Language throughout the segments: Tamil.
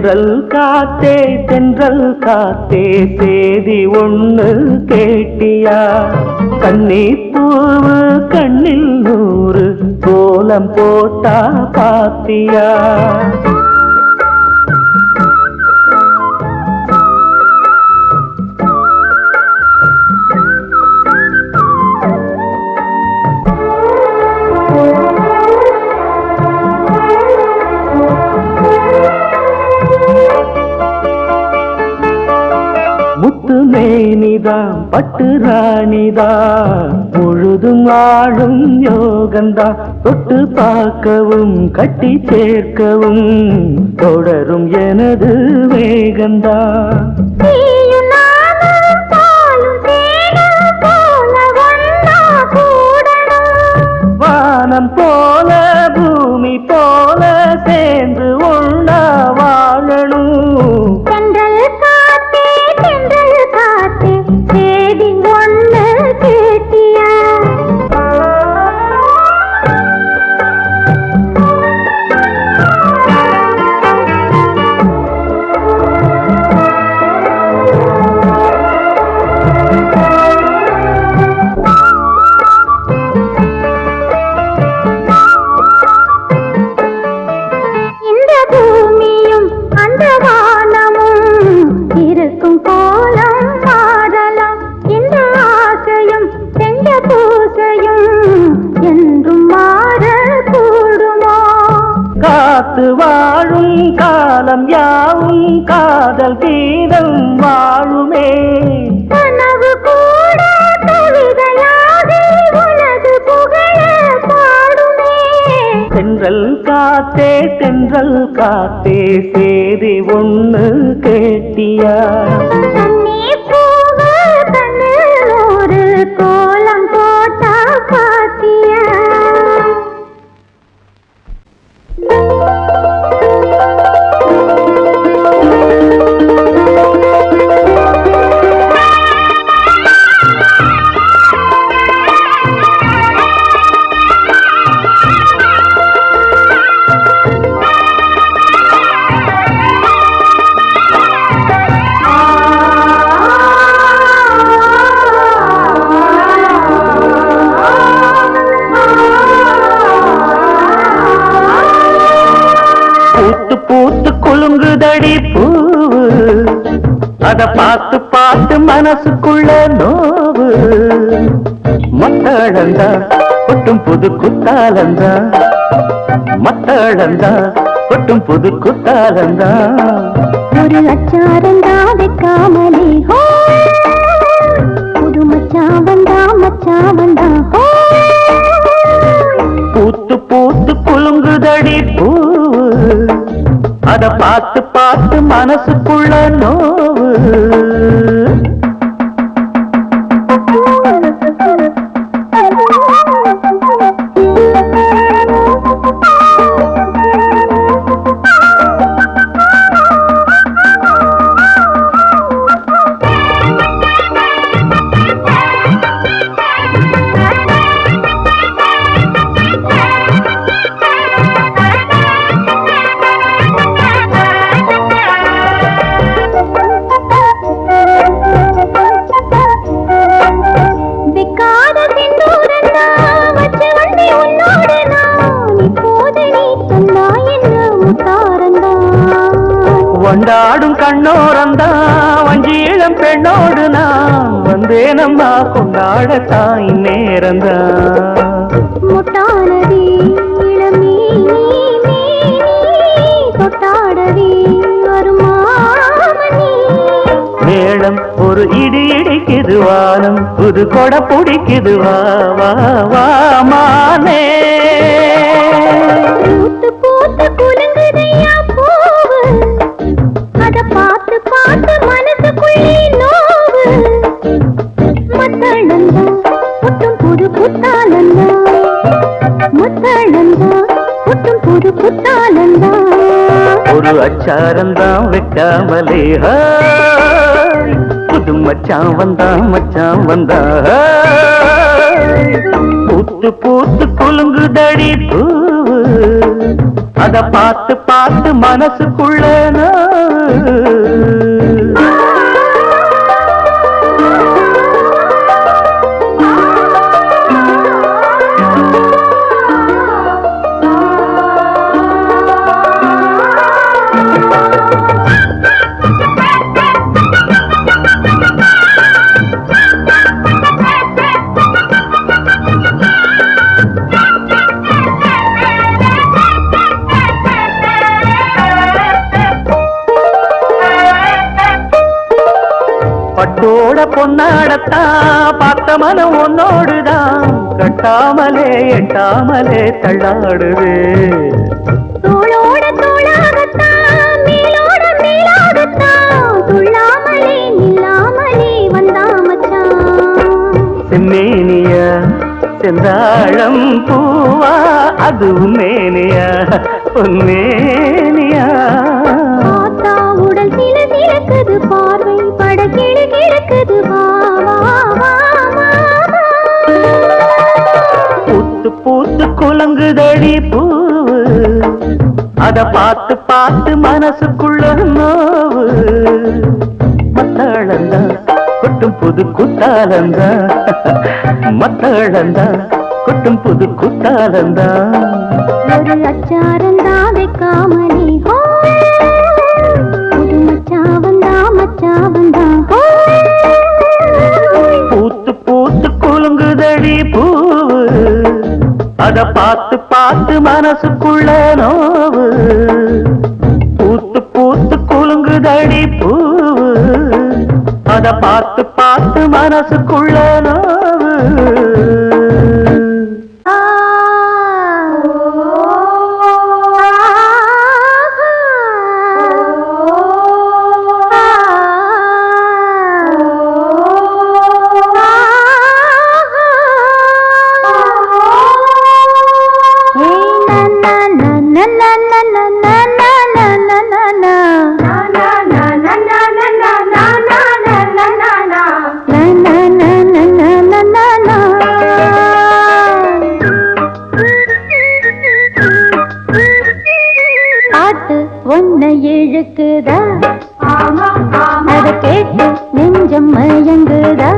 தென்றல் காத்தே தென்றல் காத்தே சேதி ஒண்ணு கேட்டியா? கண்ணீர் பூவு கண்ணில் நூறு கோலம் போட்டா பாத்தியா? முத்து மேனிதான் பட்டு ராணிதான் முழுதும் ஆளும் யோகந்தா. தொட்டு பார்க்கவும் கட்டி சேர்க்கவும் தொடரும் எனது வேகந்தா. வானம் போல பூமி போல சேர்ந்து ஒண்ணா வாழணும். காத்து வாழும் காலம் யாவும் காதல் கீதம் வாழுமே. கனவு கூட கவிதையாகி உனது புகழ பாடுமே. தென்றல் காத்தே தென்றல் காத்தே சேதி ஒண்ணு கேட்டியா? கோலம் போட்டா பாத்தியா? பூத்து பூத்து குலுங்குதடி பூவு, அத பார்த்து பார்த்து மனசுக்குள்ள நோவு. மத்தளந்தா கொட்டும் புது குத்தாலந்தா, மத்தளந்தா கொட்டும் புது குத்தாலந்தா. ஒரு அச்சாரந்தா வைக்காமலே ஹோ, புது மச்சான் வந்தா மச்சான் வந்தா ஹோ. பூத்து பூத்து குலுங்குதடி பூவு, அத பார்த்து பார்த்து மனசுக்குள்ள நோவு. கொண்டாடும் கண்ணோரந்தா வஞ்சி இளம் பெண்ணோடு நான் வந்தேனம்மா கொண்டாடத்தான் இந்நேரந்தா. முட்டானதி இளமீ கொட்டாடதி வருமாமணி. மேளம் ஒரு இடி இடிக்குது வானம் புது கொடை பிடிக்குது வா வா வா மானே. பூத்து பூத்து குலுங்குதையா பூவு, அத பார்த்து பார்த்து மனசுக்குள்ளே நோவு. மத்தளந்தா புட்டும் புது புத்தாலந்தா, மத்தளந்தா புட்டும் புது புத்தாலந்தா. ஒரு அச்சாரந்தான் வைக்காமலே புது மச்சான் வந்தா மச்சான் வந்தா. பூத்து பூத்து குலுங்குதடி பூவு, அத பார்த்து பார்த்து மனசுக்குள்ள பட்டோட பொன்னாடத்தான் பார்த்த மனம் உன்னோடுதான் கட்டாமலே எட்டாமலே தள்ளாடுது தோளோட தோளாகத்தான் மேலோட மேலாகத்தான் துள்ளாமலே நில்லாமலே வந்தா மச்சான் செம்மேனியா செந்தாழம் பூவா அதுவும் மேனியா பொன்மேனியா பார்த்தா உடல் சில சிலக்குது பார்வை பட கிழ கிழக்குது வா வா வா வா பூத்து பூத்து குலங்குதடி பூவு அத பார்த்து பார்த்து மனசுக்குள்ள நோவு மத்தாளந்தா கொட்டும் புது குத்தாலந்தா மத்தாளந்தா கொட்டும் புது குத்தாலந்தா ஒரு அச்சாரந்தா வைக்காமலே ஹோ புது மச்சாவந்தா ஹோ பூத்து பூத்து குலுங்குதடி பூவு அத பார்த்து பார்த்து மனசுக்குள்ள நோவு பூத்து பூத்து குலுங்குதடி பூவு அத பார்த்து பார்த்து மனசுக்குள்ள நோவு ஒன்னை இழுக்குதா அத கேட்டு நெஞ்சம் மயங்குதா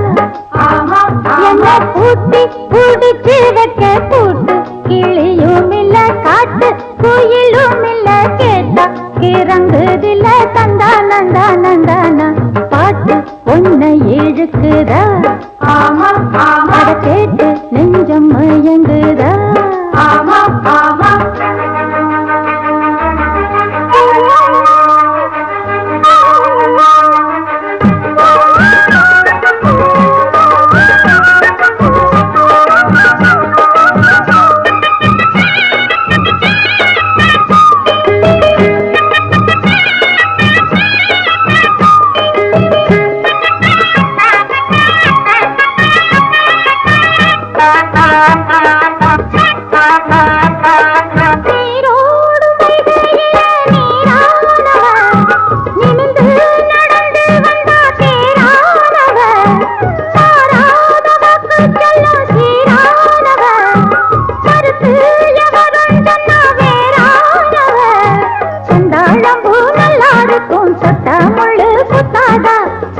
என்ன பூட்டி பூடிச்சு வைக்க பூட்டு கிளியும் இல்ல காட்டு குயிலும் இல்ல கேட்டா கிறங்குதில்ல தந்தா நந்தா நந்தானா பாட்டு ஒன்னை இழுக்குதா அத கேட்டு நெஞ்சம் மயங்குதா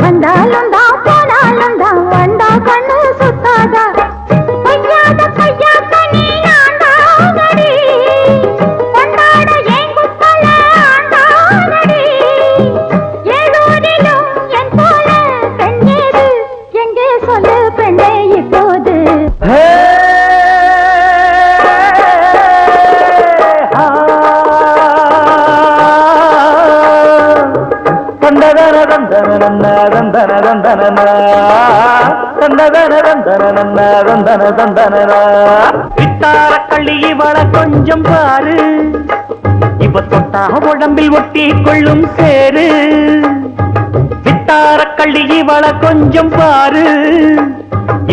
வந்தாலும் தான் போனாலும் தான் வந்தா கண்ணு சுத்தாதா பொய்யாத பொய்யாத நீ ஆண்டாதடி கொண்டாட என் குத்தல ஆண்டாதடி ஏதோரிலும் என் போல பெண்ணேது எங்கே சொல்லு பெண்ணே இப்போது வித்தார கள்ளி இவள கொஞ்சம் பாரு இவ தொட்டா உடம்பில் ஒட்டி கொள்ளும் சேரு வித்தார கள்ளி இவள கொஞ்சம் பாரு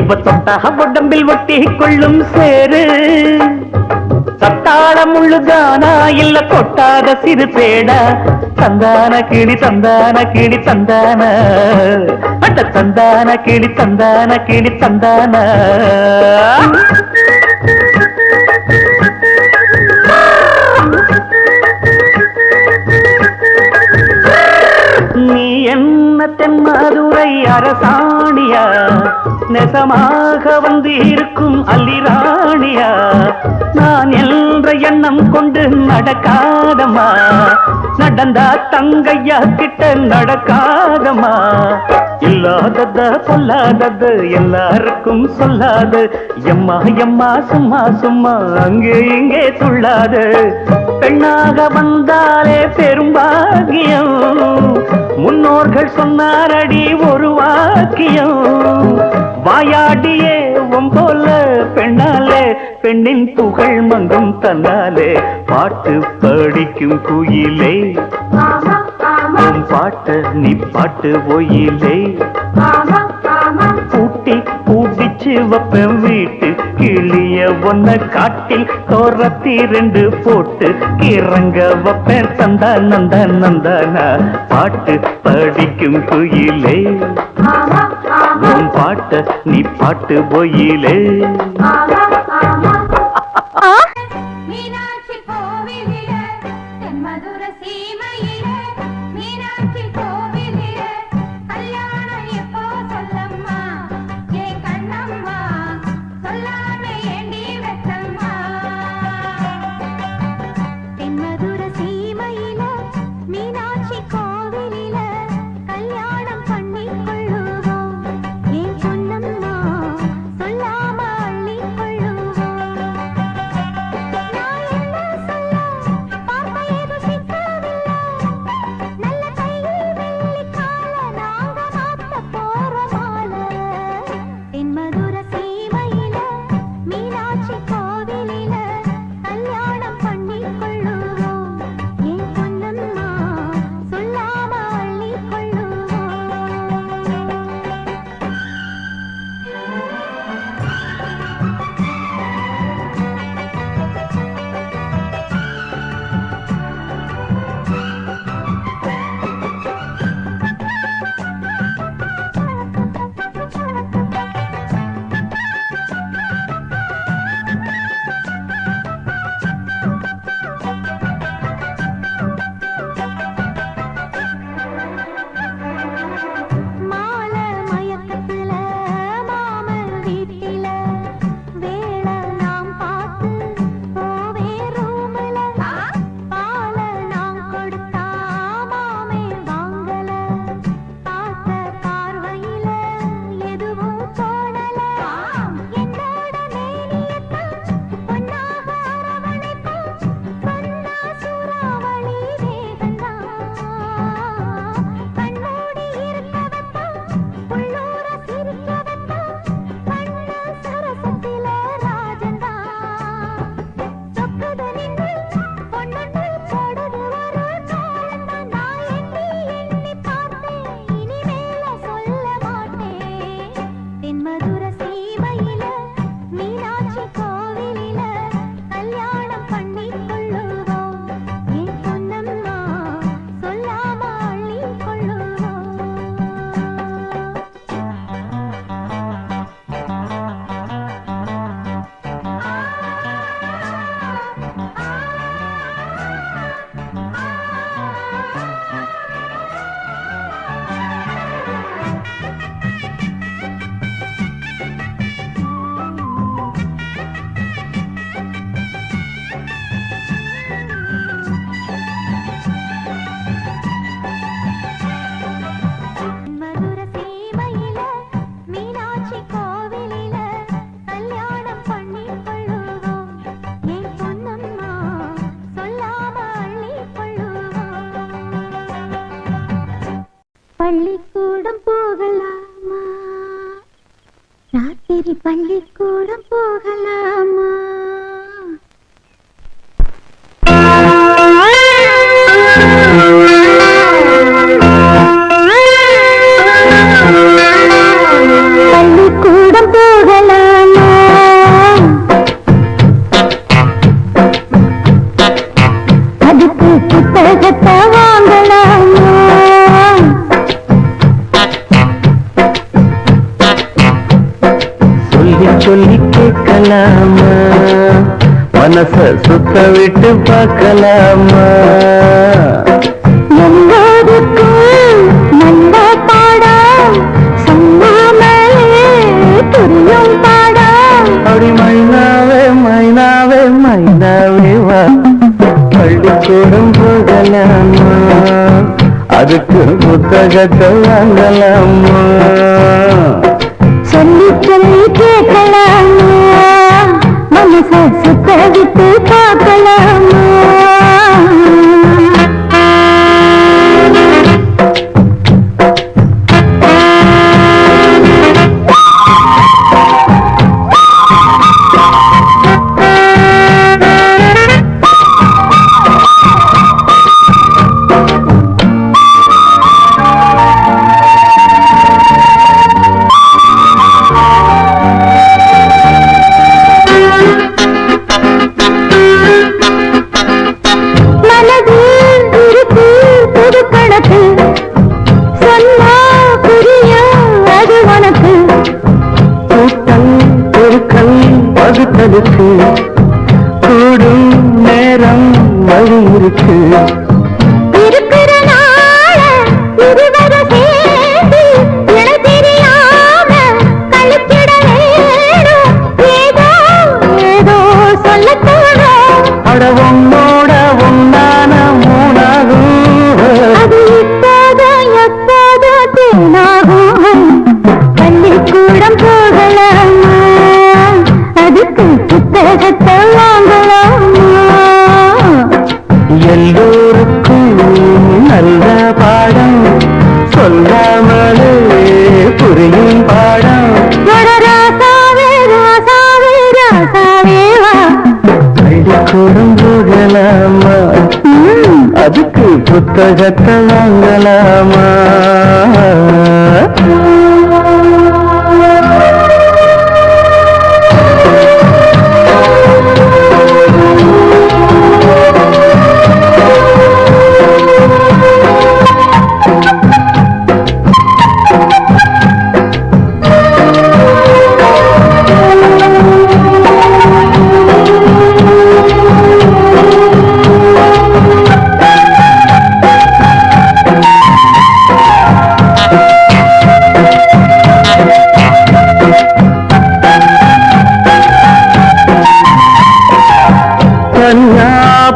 இவ தொட்டா உடம்பில் ஒட்டி கொள்ளும் சேரு சத்தாள முள்ளுதானா இல்ல கொட்டாத சிறு பேடா தந்தான கிளி தந்தான கிளி தந்தான அட்ட தந்தான கிளி தந்தான கிளி தந்தான அரசாணியா நெசமாக வந்து இருக்கும் அல்லிராணியா நான் என்ற எண்ணம் கொண்டு நடக்காதம்மா நடந்தா தங்கையா கிட்ட நடக்காதம்மா இல்லாதத பொல்லாதது எல்லாருக்கும் சொல்லாது எம்மா எம்மா சும்மா சும்மா அங்கே இங்கே துள்ளாது பெண்ணாக வந்தாலே பெரும்பாகியம் முன்னோர்கள் சொன்னாரடி ஒரு வாக்கியம் வாயாடியே போல பெண்ணாலே பெண்ணின் புகழ் மங்கும் தன்னாலே பாட்டு படிக்கும் குயிலே உன் பாட்ட நீ பாட்டு ஒயிலே பூட்டி பூட்டிச்சு வப்பேன் வீட்டு கிளிய ஒன்ன காட்டில் தோரத்தி ரெண்டு போட்டு கிறங்க வப்பேன் தந்தா நந்தா நந்தானா பாட்டு படிக்கும் குயிலே உன் பாட்ட நீ பாட்டு ஒயிலே பள்ளிக்கூடம் போகலாமா ராத்திரி பள்ளிக்கூடம் போகலாமா பள்ளிக்கூடம் போகலாமா அதுக்கு புத்தகத்தை வாங்கலாமா சொல்லி கேட்கலாமா மனச சுத்த விட்டு பார்க்கலாமா எல்லோருக்கும் நல்ல பாடம் போகலாமா அதுக்கு புத்தகத்தை வாங்கலாமா சொல்லி சொல்லி கேட்கலாமா மனச சுத்த விட்டு பார்க்கலாமா கூடும் நேரம் வழி இருக்கு இருக்கிற நாள இருவர சேர்ந்து என தெரியாம கழிச்சிட வேணும் ஏதோ ஏதோ சொல்ல தோணும் அட உன்னோட உண்டான மூணாகும் அது இப்போதோ எப்போதோ தேனாகும் பள்ளிக்கூடம் போகலாமா அதுக்கு புத்தகத்தை வாங்கலாமா எல்லோருக்கும் நல்ல பாடம் சொல்லாமலே புரியும் பாடம் ராசாவே ராசாவே ராசாவே வா பள்ளிக்கூடம் போகலாமா அதுக்கு புத்தகத்தை வாங்கலாமா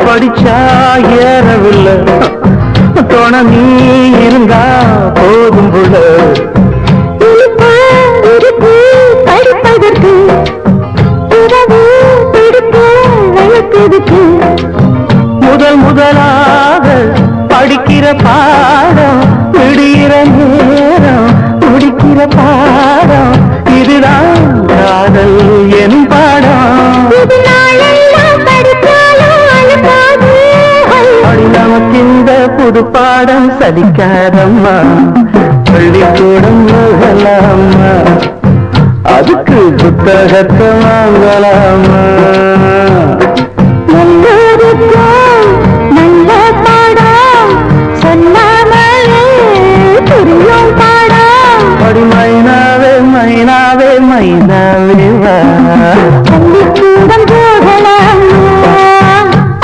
படிச்சா ஏறவில்லை தோண நீ இருந்தா போதும் புள்ள படிப்பதற்கு முதலாக படிக்கிற பாடம் விடுகிற நேரம் முடிக்கிற பாடம் இதுதான் காதல் என் பாடம் நமக்கிந்த புது பாடம் சலிக்காதம்மா பள்ளிக்கூடம் போகலாமா அதுக்கு புத்தகத்தை வாங்கலாமா எல்லோருக்கும் நல்ல பாடம் சொல்லாமலே புரியும் பாடம் படி மைனாவே மைனாவே மைனாவே வா பள்ளிக்கூடம் போகலாமா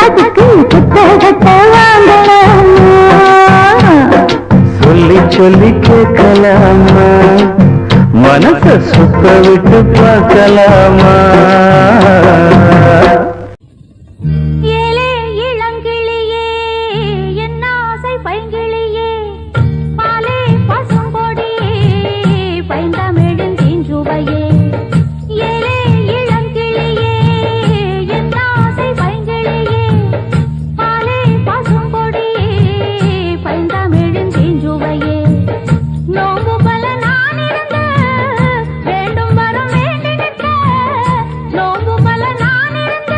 அதுக்கு புத்தகத்தை வாங்கலாமா சொல்லி சொல்லி கேட்கலாமா மனச சுத்த விட்டு பார்க்கலாமா ஏலே இளங்கிளியே என் ஆசை பைங்கிளியே பாலே பசும்பொடி பைந்தமிழின் தீஞ்சுவையே ஏலே இளங்கிளியே என் ஆசை பைங்கிளியே பாலே பசும்பொடி பைந்தமிழின் தீஞ்சுவையே நோம்பு பல நான் இருந்த வேண்டும் வரம் வேண்டி நிற்க நோம்பு பல நான் இருந்த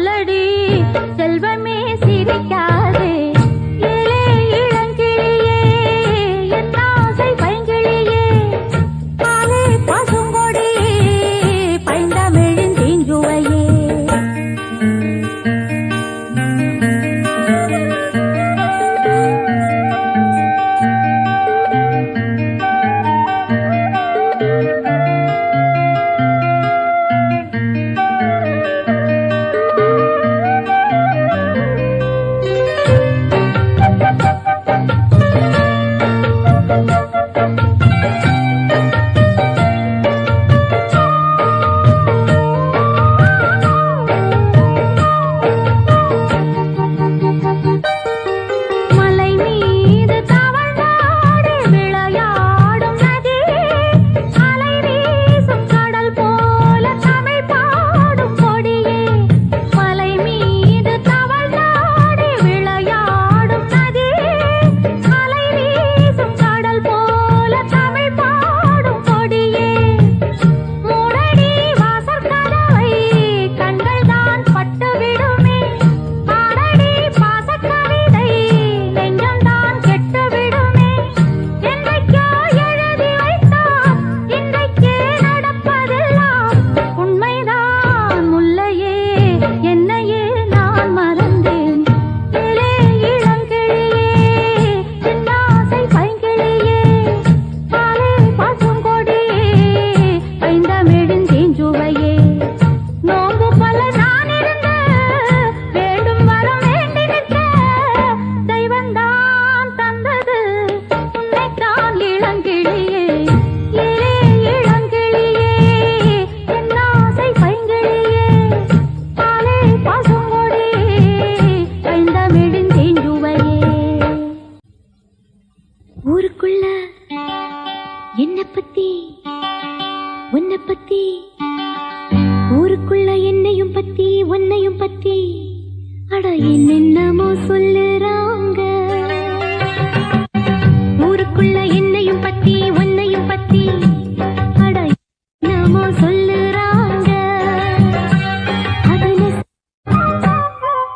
சொல்லடி செல்வமே சிரிக்காதே ஏலே இளங்கிளியே என் ஆசை பைங்கிளியே பாலே பசுங்கொடி பைந்தமிழின் தீஞ்சுவையே ஊருக்குள்ள என்ன பத்தி உன்னை பத்தி ஊருக்குள்ள என்னையும் பத்தி உன்னையும் பத்தி அட என்னென்னமோ சொல்லுறாங்க ஊருக்குள்ள என்னையும் பத்தி உன்னையும் பத்தி அட என்னமோ சொல்லுறாங்க அது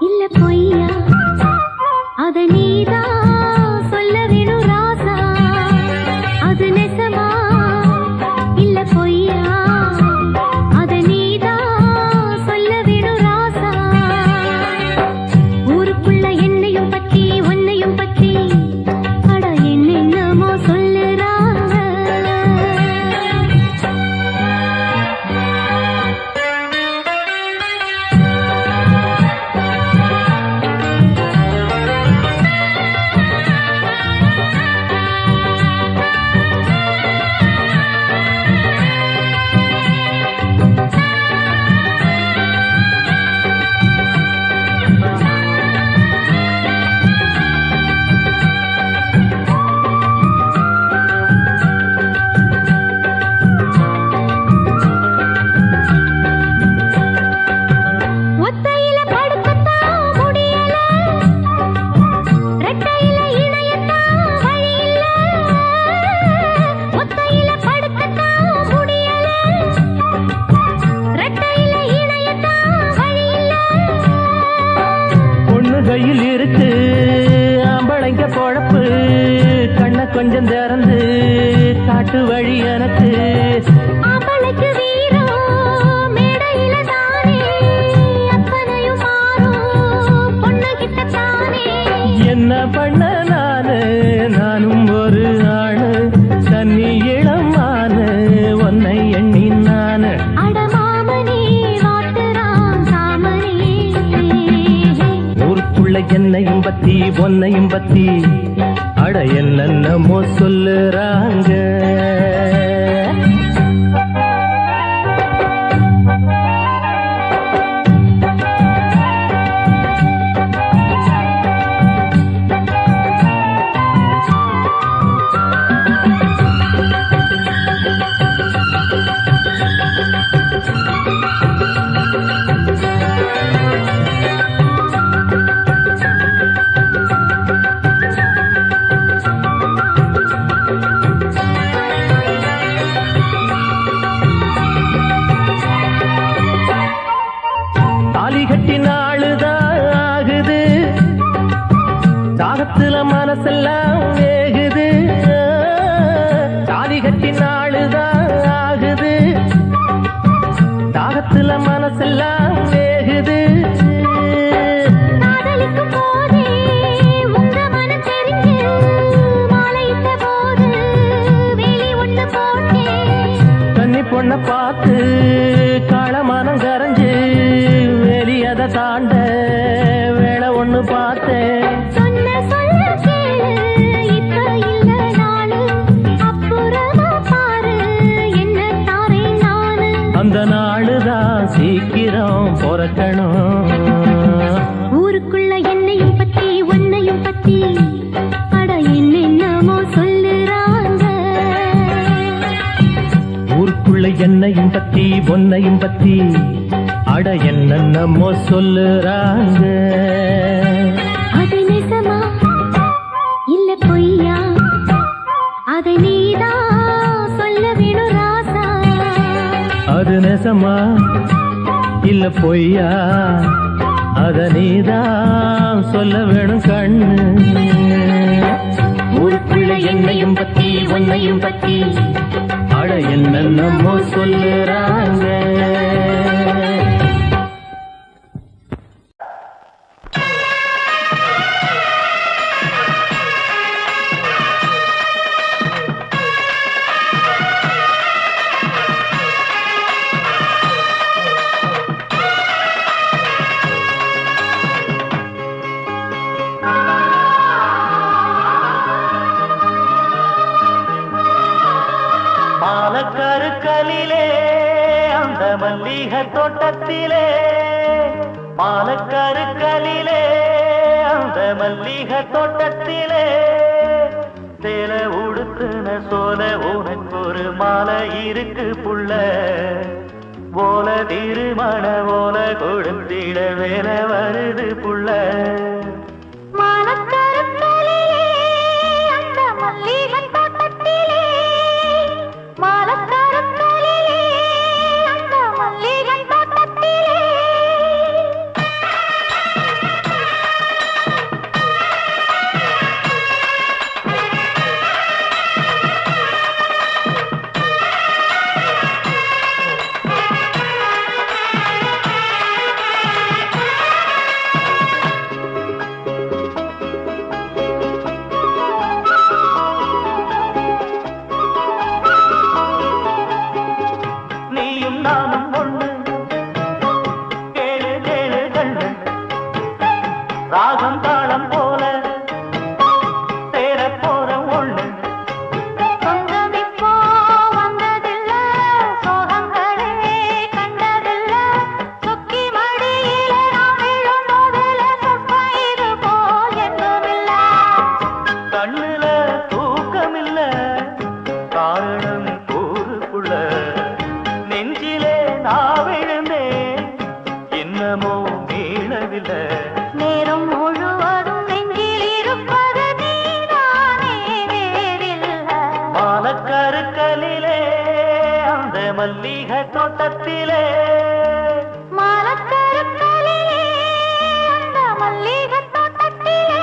இல்ல பொய்யா அத நீதான் சொல்ல வேணும் ராசா அது நெசமா இல்ல பொய்யா அத நீதான் சொல்ல வேணும் ராசா ஊருக்குள்ள என்னையும் பத்தி உன்னையும் பத்தி அட என்னென்னமோ சொல்லுறாங்க ஒத்தையில படுக்கத்தான் முடியல ரெட்டையில இணையத்தான் வழி இல்ல ஒத்தையில படுக்கத்தான் முடியல ரெட்டையில இணையத்தான் வழி இல்ல பொண்ணு கையில் இருக்கு ஆம்பளைங்க பொழப்பு கண்ண கொஞ்சம் திறந்து காட்டு வழி எனக்கு அவளுக்கு வீரம் மேடையில தானே அத்தனையும் மாறும் பொண்ணுகிட்ட தானே என்ன பண்ண நானும் ஒரு ஆணு தண்ணி இளமானு உன்னை எண்ணி நானு அட மாமனே வாட்டுறான் சாமனே ஊருக்குள்ள என்னையும் பத்தி பொன்னையும் பத்தி அட என்னென்னமோ சொல்லுறாங்க நாளுதான் ஆகுது தாகத்துல மனசெல்லாம் வேகுது தாலி கட்டி நாளுதான் ஆகுது தாகத்துல மனசெல்லாம் வேகுது காதலிக்கும் போதே உங்க மனம் தெரிஞ்சு மாலையிட்ட போது வேலி ஒண்ணு போட்டேன் கன்னி பொண்ண பார்த்து காளமானம் கரைஞ்சு வெளியத தாண்ட வேலை ஒண்ணு பார்த்தேன் சொன்ன சொல்ல கேளு இப்ப இல்ல நானு அப்புறமா பாரு என்ன தாரேன் நானு அந்த நாளுதான் சீக்கிரம் பிறக்கணும் ஊருக்குள்ள என்னையும் பத்தி உன்னையும் பத்தி அட என்னென்னமோ சொல்லுறாங்க ஊருக்குள்ள என்னையும் பத்தி பொன்னையும் பத்தி அட என்னென்னமோ சொல்லுறாங்க அது நிஜமா இல்ல பொய்யா அதை நீதான் சொல்ல வேணும் ராசா அது நெசமா இல்ல பொய்யா அத நீதான் சொல்ல வேணும் கண்ணு ஊருக்குள்ள என்னையும் பத்தி உன்னையும் பத்தி அட என்னென்னமோ சொல்லுறாங்க மாலக்கருக்கலிலே அந்த மல்லிகை தோட்டத்திலே மாலக்கருக்கலிலே அந்த மல்லிகை தோட்டத்திலே சேல உடுத்துன சோல உனக்கு ஒரு மாலை இருக்கு புள்ள ஓல திருமண ஓல கொடுத்திட வேலை வருது புள்ள ராகம் தாளம் போல சேர போற ஒண்ணு சொந்தமிப்போ வந்ததில்ல சோகங்களே கண்டதில்ல சொக்கி மடியில நாம் விழுந்ததில்ல சொற்பயிறு போல் எங்குமில்ல கண்ணுல தூக்கமில்ல காரணம் ஊருக்குள்ள நெஞ்சிலே நான் விழுந்தேன் இன்னமோ மீளவில்லை நேரம் முழுவதும் நெஞ்சில் இருப்பது நீதானே வேறில்ல மாலக்கருக்கலிலே அந்த மல்லிகை தோட்டத்திலே மாலக்கருக்கலிலே அந்த மல்லிகை தோட்டத்திலே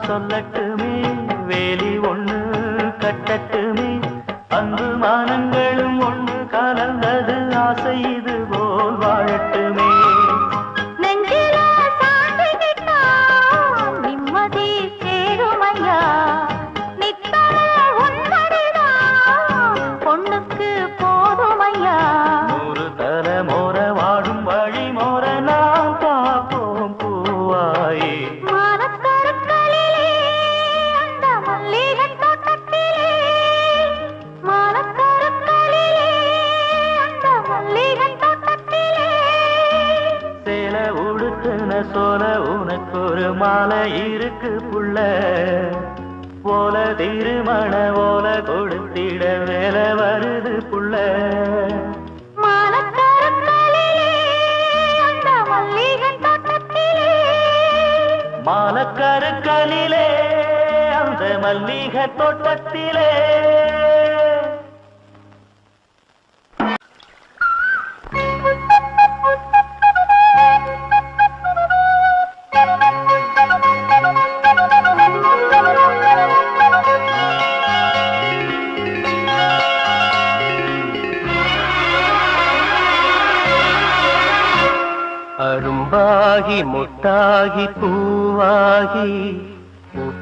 சொல்லட்டுமே வேலி ஒண்ணு கட்டட்டுமே அன்பு மானங்களும் ஒண்ணு கலந்தது ஆசை இது போல் வாழட்டுமே நெஞ்சில சாந்திக்கிட்டா நிம்மதி சேருமையா நித்தர உன்னடிதான் பொண்ணுக்கு போதுமையா நூறு தலைமுற வாழும் வழி மோர நாம் பார்ப்போம் பூவாயே மானக்கருக்களிலே வருது புள்ள ஓல திருமண ஓல கொடுத்திட வேலை வருது புள்ள மாலக்கருக்கலிலே அந்த மல்லிகை தோட்டத்திலே அரும்பாகி முட்டாகி பூவாகி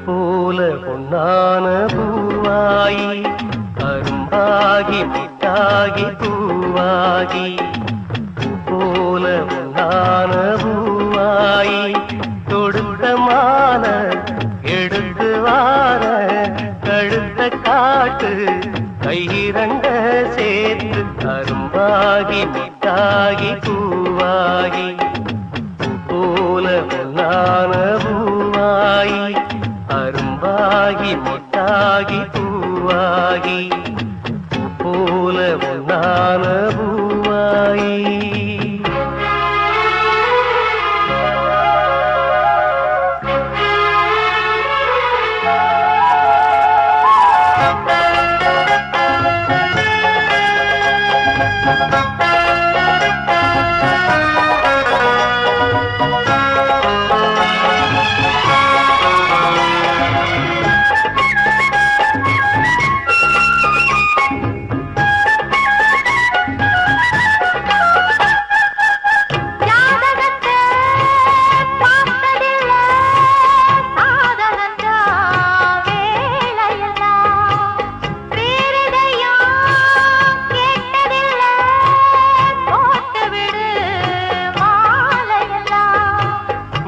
போல பொன்னான பூவாயி அரும்பாகி முட்டாகி பூவாகி போல பொன்னான பூவாயி தொடுத்த மால எடுத்து வார கழுத்த காட்டு கையிரண்ட சேர்த்து அரும்பாகி முட்டாகி பூவாகி போல பொன்னான பூவாயி அரும்பாகி முட்டாகி பூவாகி போல பொன்னான பூவாயி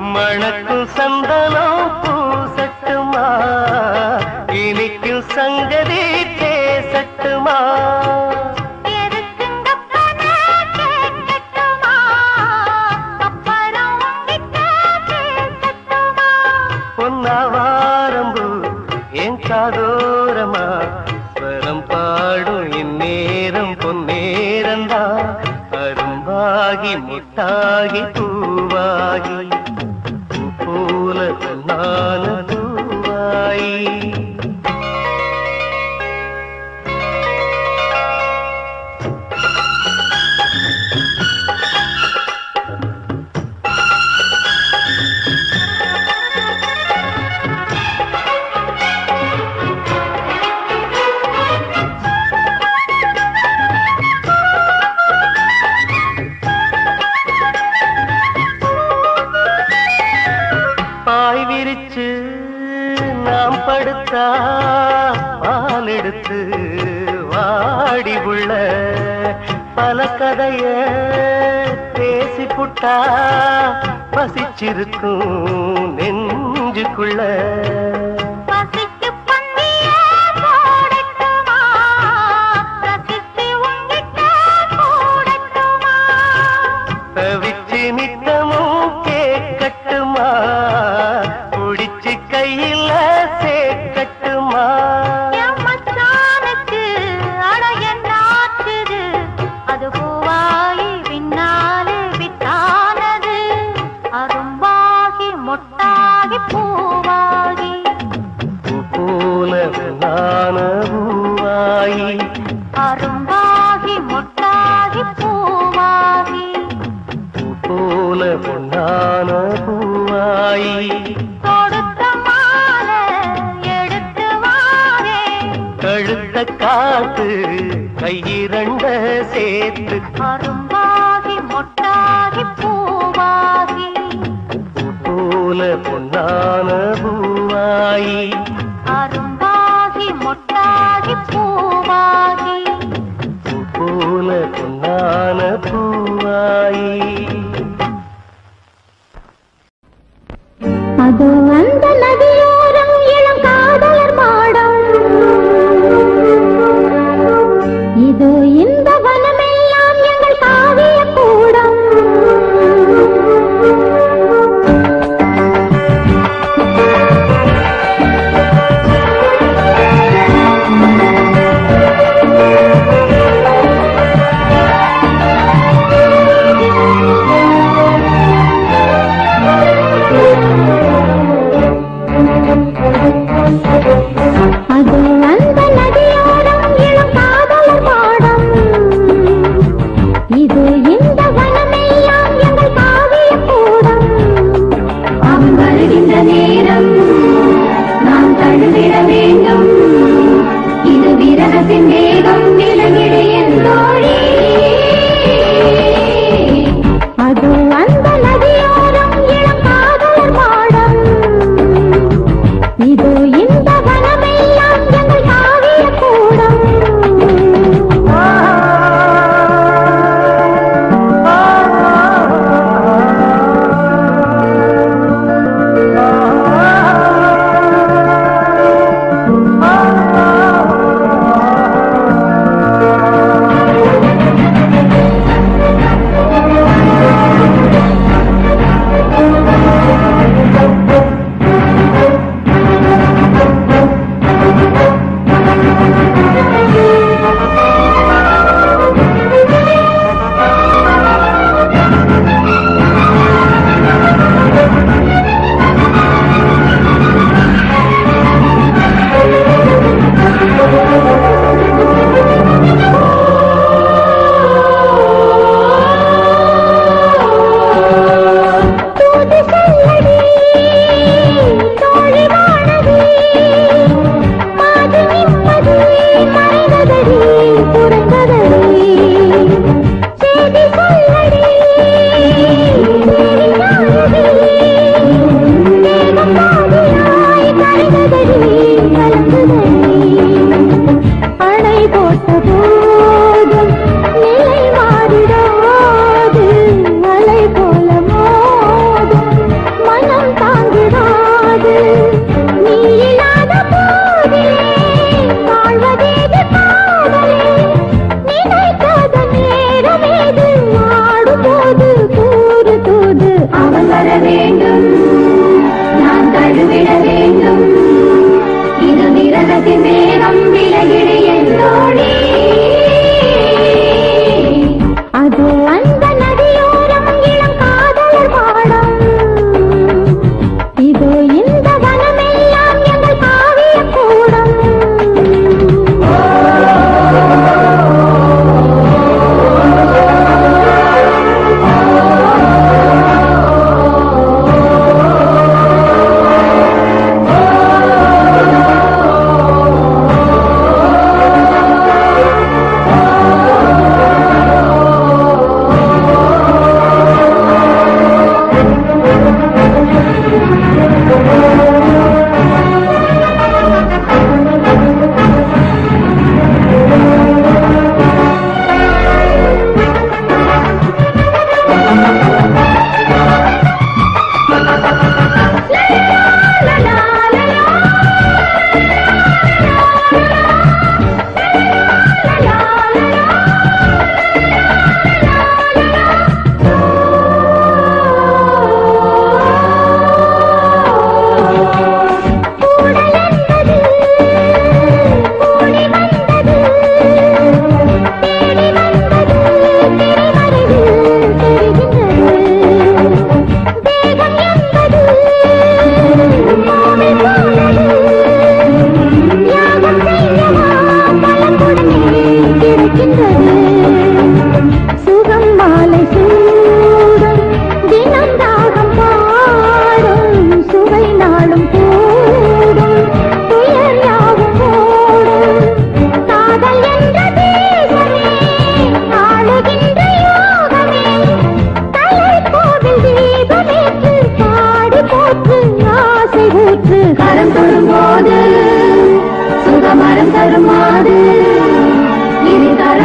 மணக்கும் சந்தனம் பூசட்டுமா இனிக்கும் சங்கதி பேசட்டுமா பொன்னாவாரம்பு என் காதோரமா ஸ்வரம் பாடும் இந்நேரம் பொன்னேரந்தா அரும்பாகி முட்டாகி பூவாகி போல பொன்னான பூவாயி பாய் விரிச்சு நாம் படுத்தா பால் எடுத்து வாடி உள்ள பல கதைய பேசி புட்டா பசிச்சிருக்கும் நெஞ்சுக்குள்ள தவிச்சு நித்தமும் கேட்கட்டுமா புடிச்சு கையில சேர்க்கட்டுமா அது பூவாயி பின்னாலே வித்தானது அரும்பாகி மொட்டாகி பூவாகி போல நான பூவாயி அரும்பாகி மொட்டாகி பூவாகி போல பொன்னான பூவாயி தொடுத்த மாலை எடுத்து வாரே கழுத்த காட்டு கையிரண்ட சேர்த்து அரும்பாகி மொட்டாகி பூவாகி போல பொன்னான பூவாயி அரும்பாகி மொட்டாகி பூவாகி போல பொன்னான பூவாயி அதோ அந்த நதியோரம் இளங்காதலர் மாடம் இது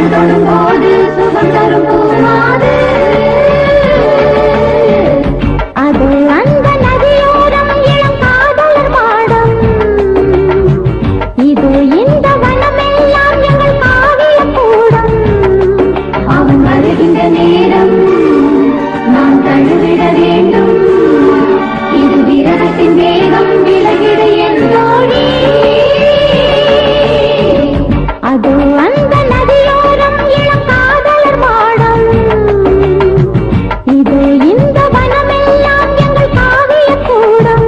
கரம் தொடும்போது சுகம் தரும் பூமாது அது அந்த நதியோரம் இளம் காதலர் மாடம் இது இந்த வனமெல்லாம் எங்கள் காவிய கூடம் அவன் வருகின்ற நேரம் நாம் தழுவிட வேண்டும் இது விரகத்தின் வேகம் விலகிட என்றோடி அது அந்த நதியோரம் இளம் காதலர் மாடம் இது இந்த வனமெல்லாம் எங்கள் காவிய கூடம்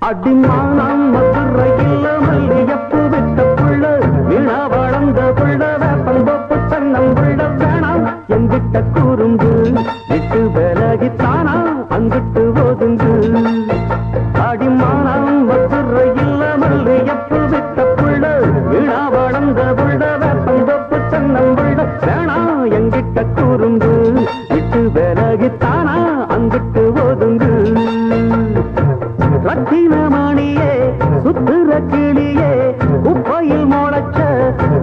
அடிமானம் மதுரையில் மல்லியப்பு விட்ட புள்ள விழா வளர்ந்த புள்ள வேப்பந்தோப்பு சன்னம் புள்ள வேணாம் எங்கிட்ட கூறும்பு விட்டு விலகித்தானா அங்கிட்டு ஒதுங்கு அடிமானம் மதுரையில் மல்லியப்பு விட்ட புள்ள விழா வளர்ந்த புள்ள வேப்பந்தோப்பு சன்னம் புள்ள வேணாம் எங்கிட்ட கூறும்பு விட்டு விலகித்தானா அங்கிட்டு ஒதுங்கு ரத்தினமணியே சுத்துற கிளியே குப்பையில் முளைச்ச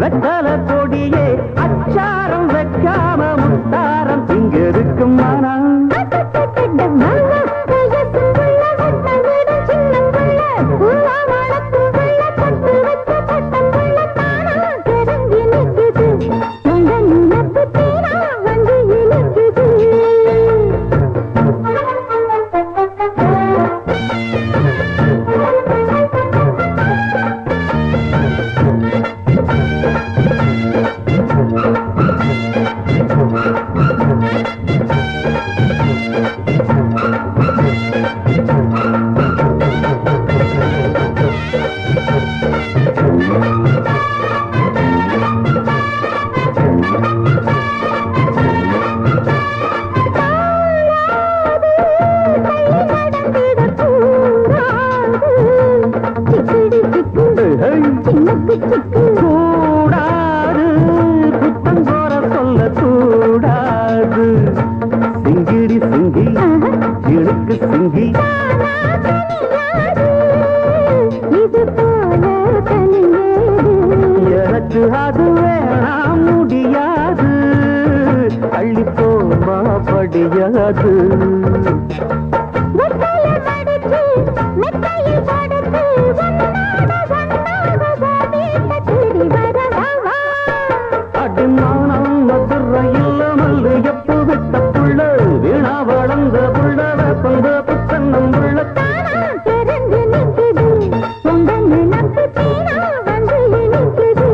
வெத்தல கொடியே அச்சாரம் வைக்காம முத்தாரம் இங்க இருக்கும் மனம் கூடாது புத்தம் போற சொல்ல கூடாது சிங்கிடி சிங்கி இழுக்கு சிங்கி எனக்கு அது வேணாம் முடியாது அள்ளி போமா படியாது அடிமானம் மதுரையில் மல்லியப்பு விட்ட புள்ள வீணா வளர்ந்த புள்ள வேப்பந்த புத்தன்னம் புள்ள தெரிஞ்சு நிற்குது உங்க நினப்பு தீனா வந்து நிற்குது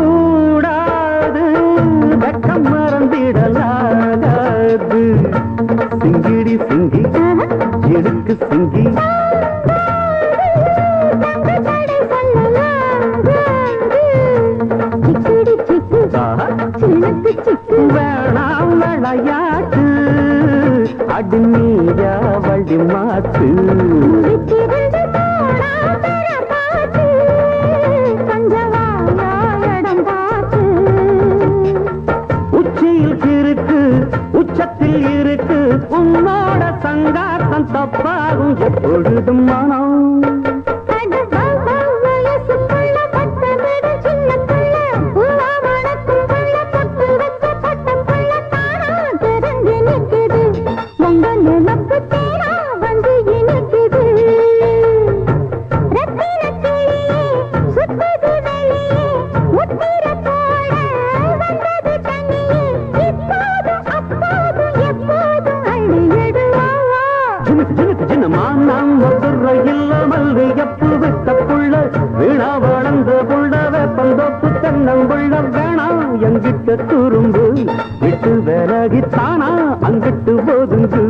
கூடாது வெட்கம் மறந்திடலாகாது சிங்கிடி சிங்கி இழுக்கு சிங்கி வேணாம் விளையாட்டு அடி நீயா வழி மாத்து உச்சியில் இருக்கு உச்சத்தில் இருக்கு உன்னோட சங்காத்தம் தப்பாகும் எப்பொழுதும் மனம் வந்து இனிக்குது குறும்பு விட்டு விலகித்தானா அங்கிட்டு போதுங்கு